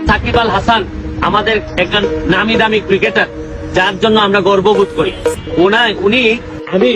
সাকিব আল হাসান আমাদের একজন নামি দামি ক্রিকেটার, যার জন্য আমরা গর্ববোধ করি। আমি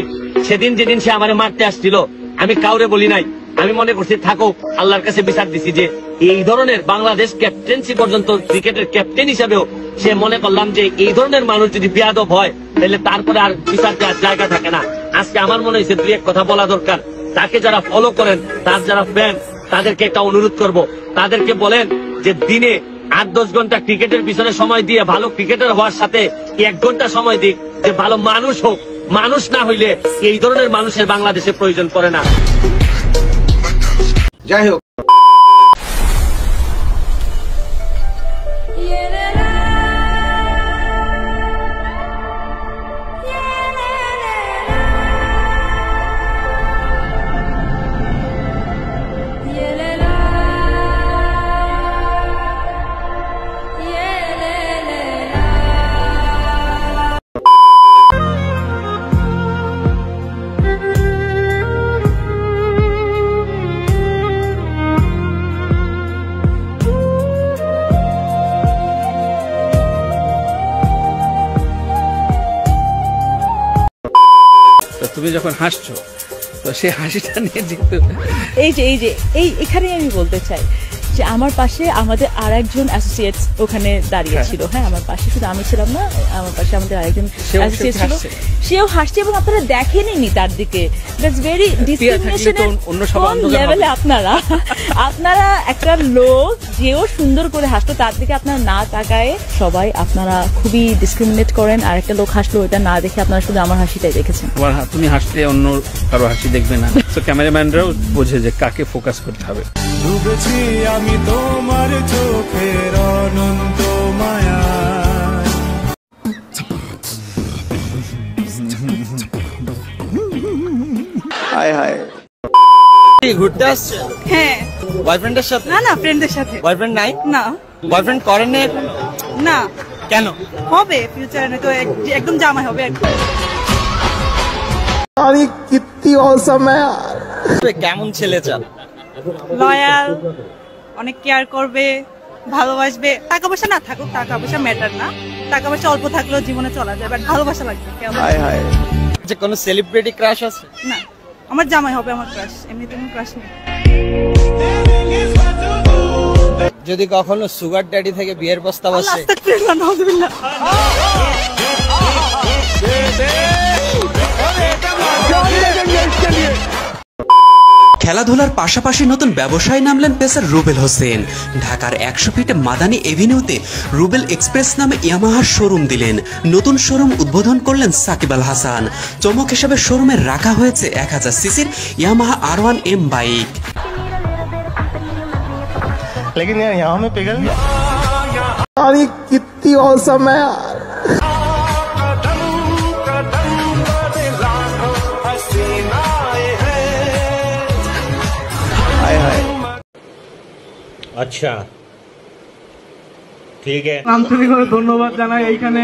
সেদিন যেদিন সে আমারে মারতে আসছিল, আমি কাউরে বলি নাই। আমি মনে করছি থাকুক, আল্লাহর কাছে বিচার দিছি যে এই ধরনের বাংলাদেশ ক্যাপ্টেন্সি পর্যন্ত ক্রিকেটের ক্যাপ্টেন হিসাবেও সে মনে করলাম যে এই ধরনের মানুষ যদি বেয়াদব হয় তাহলে তারপরে আর বিচার দেওয়ার জায়গা থাকে না। আজকে আমার মনে হয়েছে দুই এক কথা বলা দরকার। তাকে যারা ফলো করেন, তার যারা ফ্যান, তাদেরকে একটা অনুরোধ করব, তাদেরকে বলেন যে দিনে 8-10 ঘন্টা ক্রিকেটের পিছনে সময় দিয়ে ভালো ক্রিকেটার হওয়ার সাথে 1 ঘন্টা সময় দিক, যে ভালো মানুষ হোক। মানুষ না হইলে এই ধরনের মানুষের বাংলাদেশে প্রয়োজন পড়ে না। যাই হোক, তুমি যখন হাসছো তো সেই হাসিটা নিয়ে যেহেতু এখানে আমি বলতে চাই যে আমার পাশে আমাদের আর একজন অ্যাসোসিয়েটস ওখানে দাঁড়িয়ে ছিল। হ্যাঁ, আমার পাশে শুধু আমি ছিলাম না, আমার পাশে আমাদের আরেকজন অ্যাসোসিয়েট ছিল, সেও হাসছে এবং আপনারা দেখেননি তার দিকে। দ্যাটস ভেরি ডিসক্রিমিনেশনের লেভেলে আপনারা একটা লোক যেও সুন্দর করে হাসলো তার দিকে আপনারা না তাকায় সবাই আপনারা খুবই ডিসক্রিমিনেট করেন। আর একটা লোক হাসলো ওটা না দেখে আপনারা শুধু আমার হাসিটাই দেখেছেন। তুমি হাসলে অন্য কারো হাসি দেখবে না, তো ক্যামেরাম্যানরাও বোঝে যে কাকে ফোকাস করতে হবে। ডুবেছি আমি তোমার চোখের অনন্ত মায়া। হায় হায়, ঘুরতে আসছে? হ্যাঁ। বয়ফ্রেন্ডের সাথে? না, ফ্রেন্ডদের সাথে। বয়ফ্রেন্ড নাই? না। বয়ফ্রেন্ড করেন না। কেন? হবে ফিউচারে, তো একদম জামাই হবে। আরে কিত্তি অসম यार। কেমন ছেলে চান? লয়াল, অনেক কেয়ার করবে, ভালোবাসবে। টাকা পয়সা না থাকুক, টাকা পয়সা ম্যাটার না, টাকা পয়সা অল্প থাকলেও জীবনে চলা যায়, বাট ভালোবাসা লাগবে। হায় হায়, যে কোনো সেলিব্রিটি ক্রাশ আছে? না, আমার জামাই হবে আমার ক্রাশ, এমনিতে কোনো ক্রাশ নেই। যদি কখনো সুগার ড্যাডি থেকে বিয়ের প্রস্তাব আসে? খেলাধুলার পাশাপাশি নতুন ব্যবসায় নামলেন পেসার রুবেল হোসেন। ঢাকার 100 ফিটে মাদানী এভিনিউতে রুবেল এক্সপ্রেস নামে ইয়ামাহার শোরুম দিলেন। নতুন শোরুম উদ্বোধন করলেন সাকিব আল হাসান। চমক হিসেবে শোরুমে রাখা হয়েছে 1000 সিসির ইয়ামাহা R1M বাইক। लेकिन यार यहाँ में पिघल गया। अरे कितनी औसम है यार। हाय हाय, আচ্ছা ঠিক আছে। আন্তরিকভাবে ধন্যবাদ জানাই, এইখানে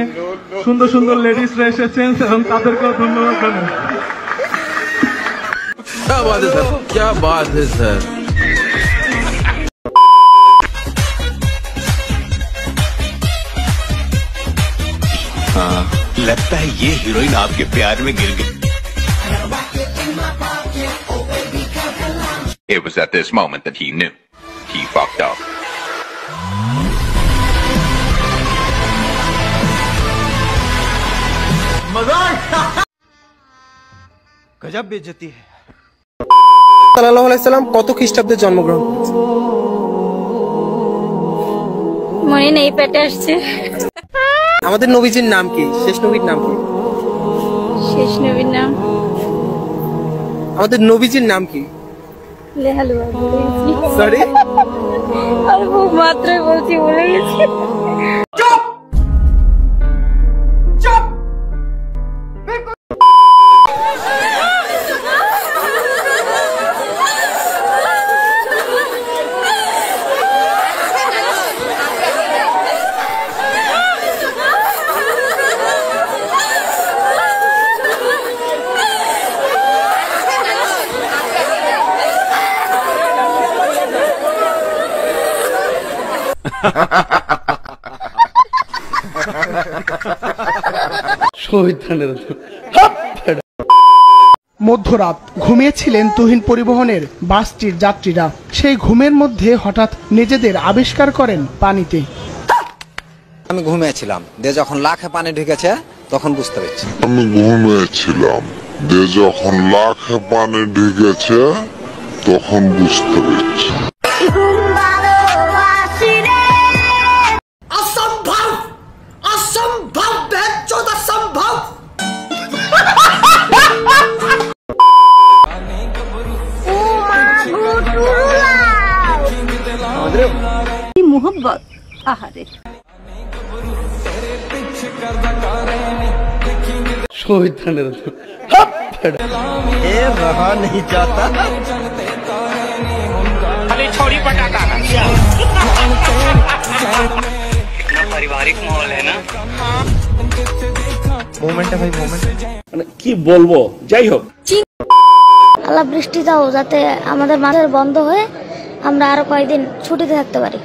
সুন্দর সুন্দর লেডিসরা এসেছেন এবং তাদেরকেও ধন্যবাদ জানাই। क्या बात है सर, क्या बात है सर। लगता है ये हीरोइन आपके प्यार में गिर गई। It was at this moment that he knew he fucked up. गजब बेइज्जती है। সাল্লাল্লাহু আলাইহি সাল্লাম কত খ্রিস্টাব্দে জন্মগ্রহণ করেছেন? মনে নেই, পেটে আসছে। আমাদের নবীজির নাম কি? শেষ নবীর নাম কি? শেষ নবীর নাম? আমাদের নবীজির নাম কি? লেহালুয়া। সরি, আর খুব মাত্রায় বলছি, ভুলে গেছি। মধ্যরাত ঘুমিয়েছিলেন তুহিন পরিবহনের বাসটির যাত্রীরা। সেই ঘুমের মধ্যে হঠাৎ নিজেদের আবিষ্কার করেন পানিতে। আমি ঘুমিয়েছিলাম, দিয়ে যখন লাখে পানি ঢুকেছে তখন বুঝতে পেরেছি। আমি ঘুমিয়েছিলাম, দিয়ে যখন লাখে পানি ঢুকেছে তখন বুঝতে পেরেছি। অসম্ভব, অসম্ভব, বেচোদ অসম্ভব। मोहब्बत आहारे रहा नहीं जाता। छोड़ी पटाखा पारिवारिक माहौल है ना। মোমেন্টটা ভাই মোমেন্ট মানে কি বলবো, যাই হোক আল্লাহ বৃষ্টি দাও যাতে আমাদের মাঝে বন্ধ হয়ে আমরা আরো কয়েকদিন ছুটিতে থাকতে পারি।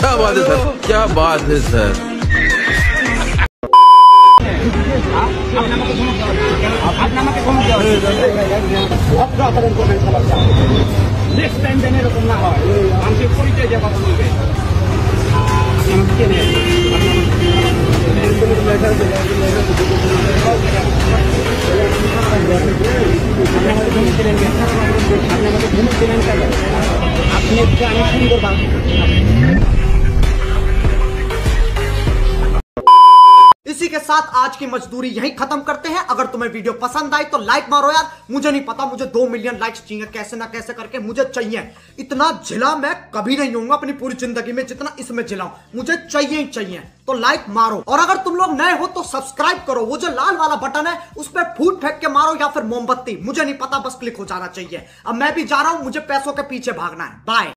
क्या बात है सर, क्या बात है सर। নেক্সট টাইম যেন এরকম না হয়, মানুষের পরিচয় দিয়ে কথা বলবে। इसी के साथ आज की मजदूरी यहीं खत्म करते हैं। अगर तुम्हें वीडियो पसंद आई तो लाइक मारो यार। मुझे नहीं पता, मुझे 2 मिलियन लाइक्स चाहिए, कैसे ना कैसे करके मुझे चाहिए। इतना झिला मैं कभी नहीं होऊंगा अपनी पूरी जिंदगी में जितना इसमें झिलाऊं, मुझे चाहिए ही चाहिए। तो लाइक मारो, और अगर तुम लोग नए हो तो सब्सक्राइब करो। वो जो लाल वाला बटन है उस पर फूट फेंक के मारो या फिर मोमबत्ती, मुझे नहीं पता, बस क्लिक हो जाना चाहिए। अब मैं भी जा रहा हूं, मुझे पैसों के पीछे भागना है। बाय।